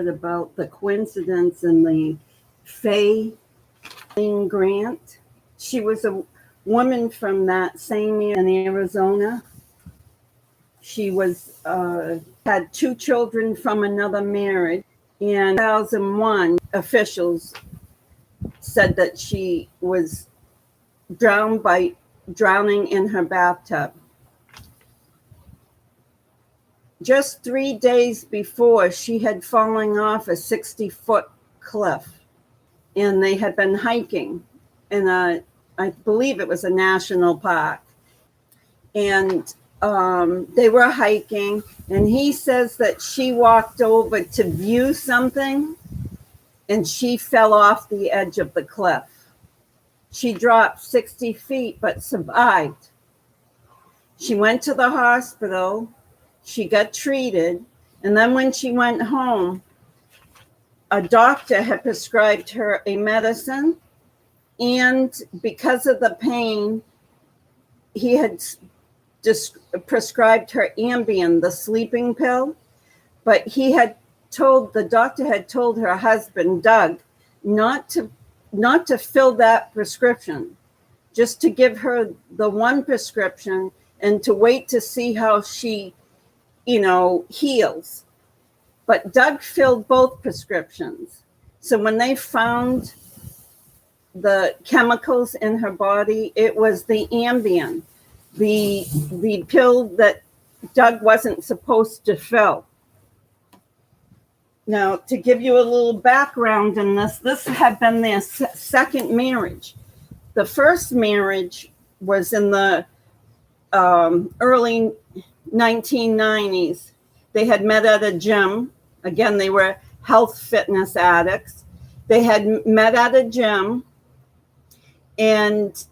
about the coincidence in the Faylene Grant. She was a woman from that same year in Arizona. She was had 2 children from another marriage. In 2001, officials said that she was drowned by drowning in her bathtub. Just 3 days before, she had fallen off a 60-foot cliff, and they had been hiking in I believe it was a national park. And they were hiking, and he says that she walked over to view something, and she fell off the edge of the cliff. She dropped 60 feet, but survived. She went to the hospital. She got treated. And then when she went home, a doctor had prescribed her a medicine. And because of the pain, he had prescribed her Ambien, the sleeping pill. But the doctor had told her husband, Doug, not to fill that prescription, just to give her the one prescription and to wait to see how she, heals. But Doug filled both prescriptions. So when they found the chemicals in her body, it was the Ambien, the pill that Doug wasn't supposed to fill. Now, to give you a little background in this had been their second marriage. The first marriage was in the early 1990s. They had met at a gym. Again, they were health fitness addicts. They had met at a gym, and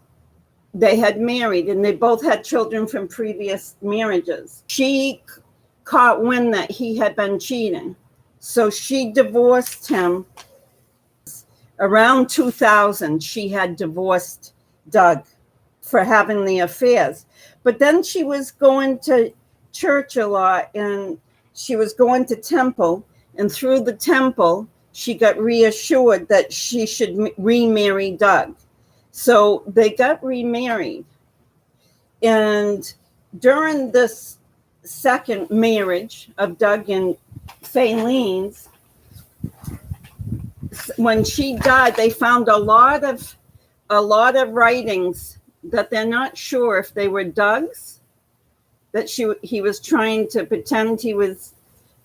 they had married, and they both had children from previous marriages. She caught wind that he had been cheating. So she divorced him. Around 2000, she had divorced Doug for having the affairs. But then she was going to church a lot, and she was going to temple. And through the temple, she got reassured that she should remarry Doug. So they got remarried. And during this second marriage of Doug and Faylene's, when she died, they found a lot of writings that they're not sure if they were Doug's, that he was trying to pretend he was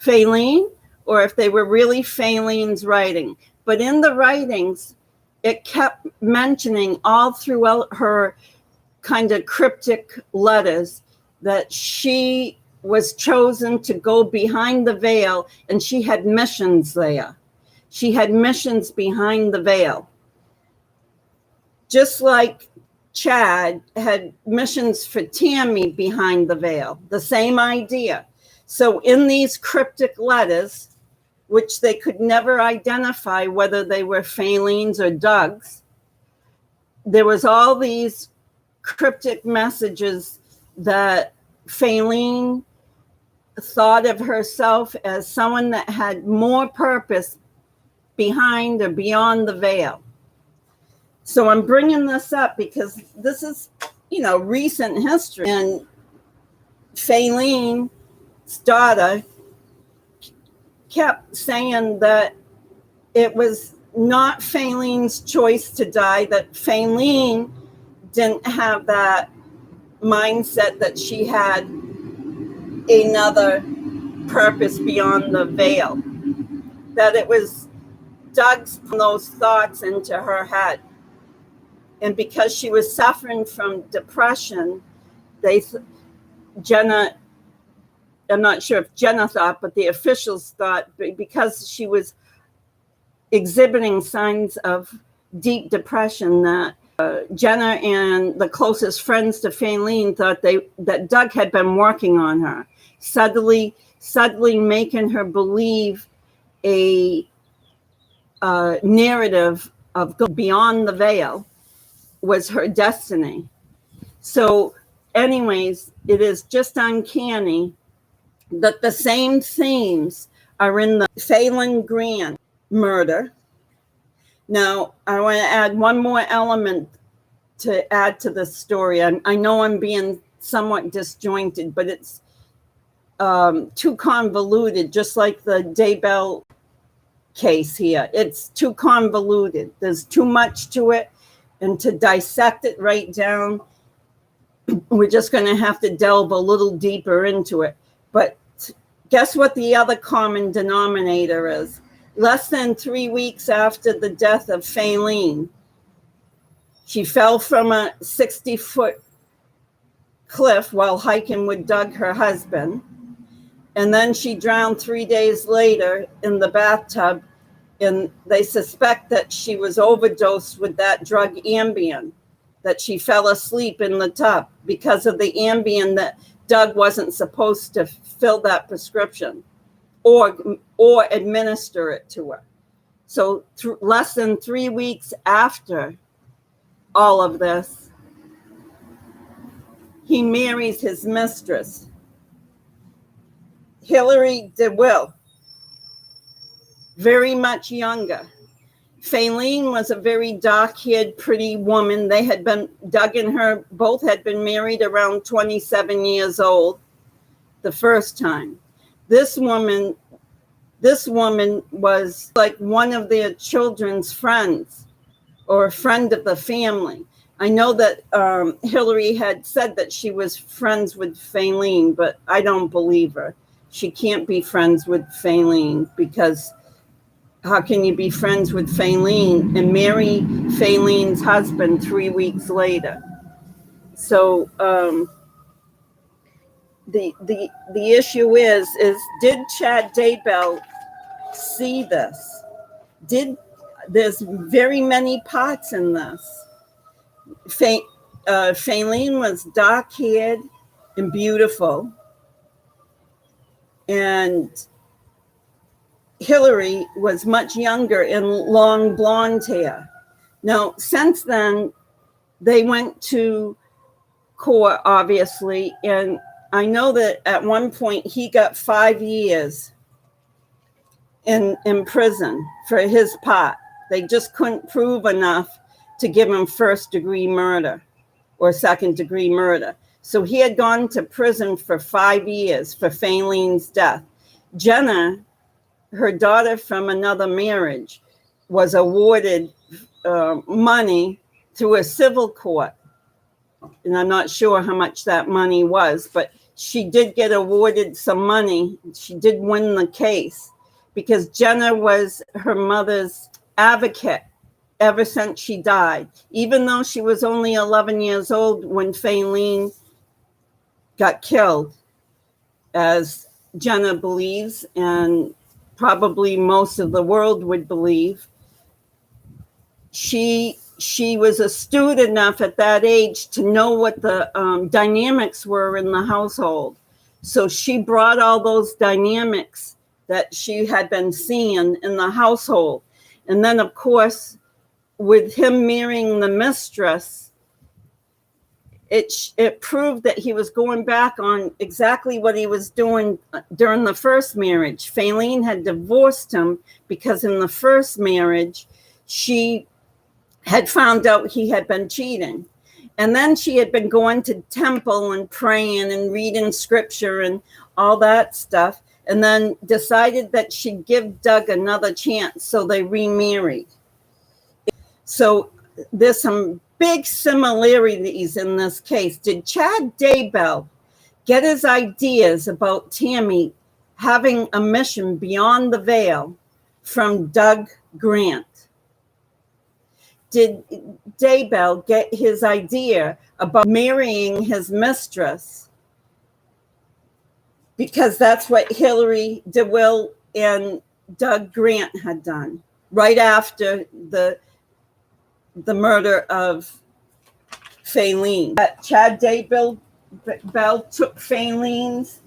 Faylene, or if they were really Faylene's writing. But in the writings, it kept mentioning all throughout her kind of cryptic letters that she was chosen to go behind the veil, and she had missions there. She had missions behind the veil. Just like Chad had missions for Tammy behind the veil, the same idea. So in these cryptic letters, which they could never identify whether they were Faylene's or Doug's, there was all these cryptic messages that Faylene thought of herself as someone that had more purpose behind or beyond the veil. So I'm bringing this up because this is, recent history. And Faylene's daughter kept saying that it was not Faylene's choice to die, that Faylene didn't have that mindset that she had another purpose beyond the veil, that it was Doug's those thoughts into her head. And because she was suffering from depression, Jenna, I'm not sure if Jenna thought, but the officials thought, because she was exhibiting signs of deep depression, that Jenna and the closest friends to Faylene thought that Doug had been working on her, subtly making her believe a narrative of beyond the veil was her destiny. So anyways, it is just uncanny that the same themes are in the Faylene Grant murder. Now, I want to add one more element to add to the story. I know I'm being somewhat disjointed, but it's too convoluted, just like the Daybell case here. It's too convoluted. There's too much to it. And to dissect it right down, we're just going to have to delve a little deeper into it. But guess what the other common denominator is? Less than 3 weeks after the death of Faylene, she fell from a 60-foot cliff while hiking with Doug, her husband. And then she drowned 3 days later in the bathtub. And they suspect that she was overdosed with that drug Ambien, that she fell asleep in the tub because of the Ambien that Doug wasn't supposed to fill that prescription or administer it to her. So less than 3 weeks after all of this, he marries his mistress, Hilary DeWitt, very much younger. Faylene was a very dark-haired, pretty woman. They had been, Doug and her both had been married around 27 years old the first time. This woman was like one of their children's friends or a friend of the family. I know that Hilary had said that she was friends with Faylene, but I don't believe her. She can't be friends with Faylene, because how can you be friends with Faylene and marry Faylene's husband 3 weeks later? So the issue is did Chad Daybell see this? There's very many parts in this. Faylene was dark-haired and beautiful, and Hilary was much younger and long blonde hair. Now, since then, they went to court, obviously, and I know that at one point he got 5 years in prison for his part. They just couldn't prove enough to give him first-degree murder or second-degree murder. So he had gone to prison for 5 years for Faylene's death. Jenna, her daughter from another marriage, was awarded money through a civil court. And I'm not sure how much that money was, but she did get awarded some money. She did win the case because Jenna was her mother's advocate ever since she died. Even though she was only 11 years old when Faylene got killed, as Jenna believes, and probably most of the world would believe, she was astute enough at that age to know what the dynamics were in the household. So she brought all those dynamics that she had been seeing in the household. And then, of course, with him marrying the mistress, it proved that he was going back on exactly what he was doing during the first marriage. Faylene had divorced him because in the first marriage, she had found out he had been cheating. And then she had been going to temple and praying and reading scripture and all that stuff, and then decided that she'd give Doug another chance, so they remarried. So there's some big similarities in this case. Did Chad Daybell get his ideas about Tammy having a mission beyond the veil from Doug Grant? Did Daybell get his idea about marrying his mistress because that's what Hilary DeWitt and Doug Grant had done right after the murder of Faylene? Chad Daybell took Faylene's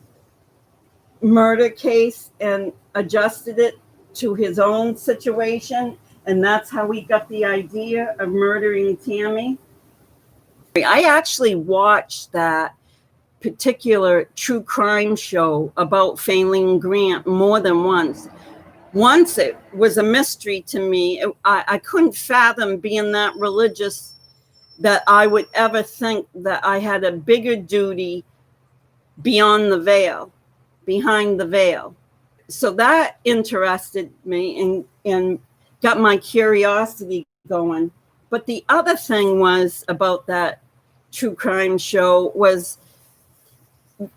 murder case and adjusted it to his own situation, and that's how he got the idea of murdering Tammy. I actually watched that particular true crime show about Faylene Grant more than once. Once it was a mystery to me. I couldn't fathom being that religious that I would ever think that I had a bigger duty beyond the veil, behind the veil. So that interested me and got my curiosity going. But the other thing was about that true crime show was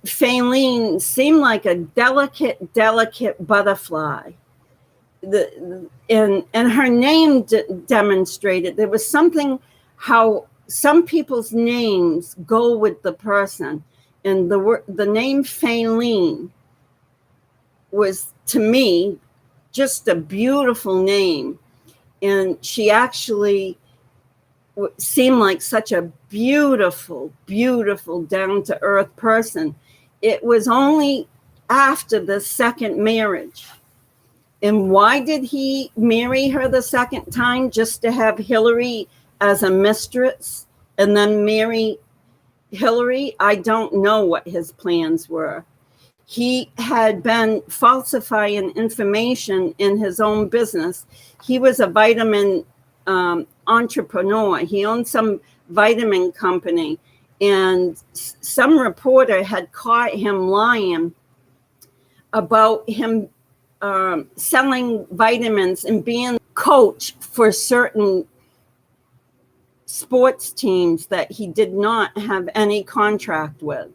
Faylene seemed like a delicate butterfly. And her name demonstrated there was something, how some people's names go with the person, and the name Faylene was, to me, just a beautiful name. And she actually seemed like such a beautiful down-to-earth person. It was only after the second marriage. And why did he marry her the second time? Just to have Hillary as a mistress and then marry Hillary? I don't know what his plans were. He had been falsifying information in his own business. He was a vitamin entrepreneur. He owned some vitamin company, and some reporter had caught him lying about him selling vitamins and being coach for certain sports teams that he did not have any contract with.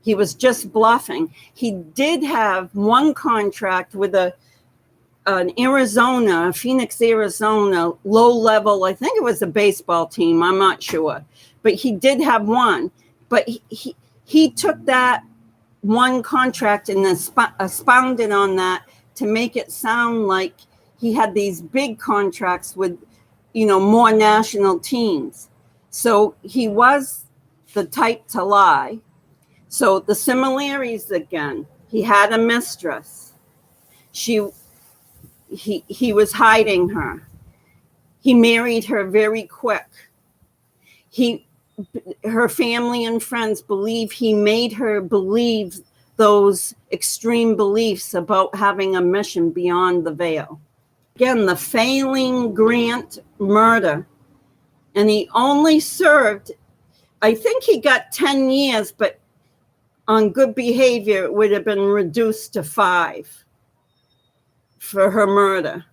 He was just bluffing. He did have one contract with an Arizona, Phoenix, Arizona, low level, I think it was a baseball team, I'm not sure. But he did have one. But he took that one contract and expounded on that to make it sound like he had these big contracts with, more national teams. So he was the type to lie. So the similarities again, he had a mistress. He was hiding her. He married her very quick. Her family and friends believe he made her believe those extreme beliefs about having a mission beyond the veil. Again, the Faylene Grant murder. And he only served, I think he got 10 years, but on good behavior, it would have been reduced to 5 for her murder.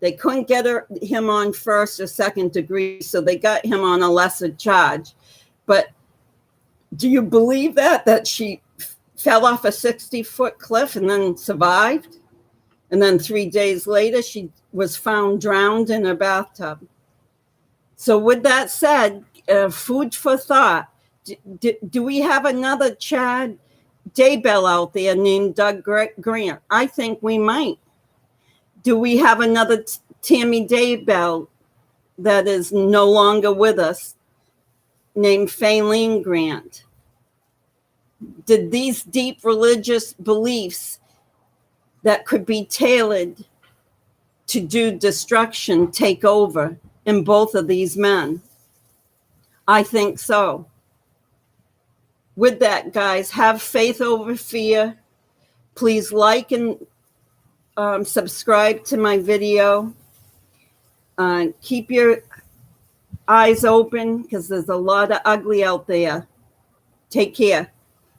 They couldn't get him on first or second degree, so they got him on a lesser charge. But do you believe that she fell off a 60-foot cliff and then survived? And then 3 days later, she was found drowned in a bathtub. So with that said, food for thought. Do we have another Chad Daybell out there named Doug Grant? I think we might. Do we have another Tammy Daybell that is no longer with us named Faylene Grant? Did these deep religious beliefs that could be tailored to do destruction take over in both of these men? I think so. With that, guys, have faith over fear. Please like and subscribe to my video. Keep your eyes open because there's a lot of ugly out there. Take care.